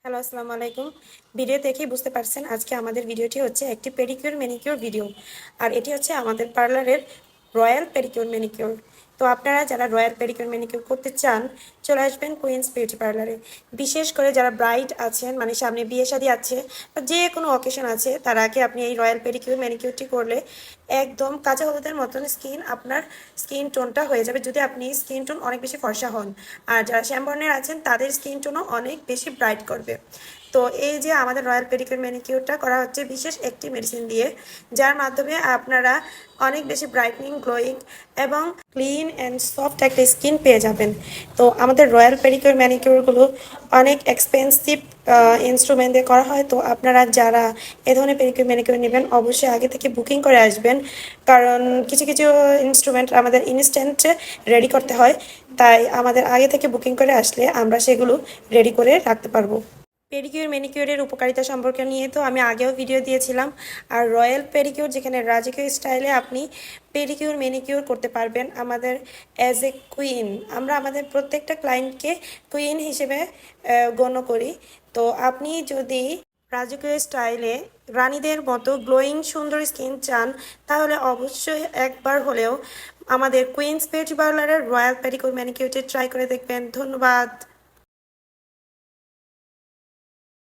Hello, আসসালামু আলাইকুম। Video দেখেই বুঝতে পারছেন আজকে আমাদের ভিডিওটি হচ্ছে একটি পেডিকিউর ম্যানিকিউর ভিডিও। আর এটি হচ্ছে আমাদের পার্লারের রয়্যাল পেডিকিউর ম্যানিকিউর। তো আপনারা যারা রয়্যাল পেডিকিউর ম্যানিকিউর করতে চান চলে আসবেন কুইন্স বিউটি পার্লারে। বিশেষ করে যারা ব্রাইড আছেন, মানে সামনে বিয়ে শাদী আছে বা যে কোনো অকেশন আছে, তার আগে আপনি এই রয়্যাল পেডিকিউর ম্যানিকিউরটি করলে একদম কাঁচা হলুদের মতন আপনার স্কিন টোনটা হয়ে যাবে, যদি আপনি স্কিন টোন অনেক বেশি ফর্সা হন। আর যারা শ্যামবর্ণের আছেন তাদের স্কিন টোনও অনেক বেশি ব্রাইট করবে। তো এই যে আমাদের রয়্যাল পেডিকিউর ম্যানিকিউরটা করা হচ্ছে বিশেষ একটি মেডিসিন দিয়ে, যার মাধ্যমে আপনারা অনেক বেশি ব্রাইটনিং, গ্লোয়িং এবং ক্লিন অ্যান্ড সফট একটা স্কিন পেয়ে যাবেন। তো আমাদের রয়্যাল পেডিকিউর ম্যানিকিউরগুলো অনেক এক্সপেন্সিভ ইনস্ট্রুমেন্ট দিয়ে করা হয়। তো আপনারা যারা এ ধরনের পেডিকিউর ম্যানিকিউর নেবেন অবশ্যই আগে থেকে বুকিং করে আসবেন, কারণ কিছু কিছু ইনস্ট্রুমেন্ট আমাদের ইনস্ট্যান্টে রেডি করতে হয়। তাই আমাদের আগে থেকে বুকিং করে আসলে আমরা সেগুলো রেডি করে রাখতে পারবো। পেডিকিউর ম্যানিকিউরের উপকারিতা সম্পর্কে নিয়ে তো আমি আগেও ভিডিও দিয়েছিলাম। আর রয়্যাল পেডিকিউর, যেখানে রাজকীয় স্টাইলে আপনি পেডিকিউর ম্যানিকিউর করতে পারবেন আমাদের অ্যাজ এ কুইন। আমরা আমাদের প্রত্যেকটা ক্লায়েন্টকে কুইন হিসেবে গণ্য করি। তো আপনি যদি রাজকীয় স্টাইলে রানীদের মতো গ্লোয়িং সুন্দর স্কিন চান, তাহলে অবশ্যই একবার হলেও আমাদের কুইন্স বিউটি পার্লারের রয়্যাল পেডিকিউর ম্যানিকিউরটি ট্রাই করে দেখবেন। ধন্যবাদ।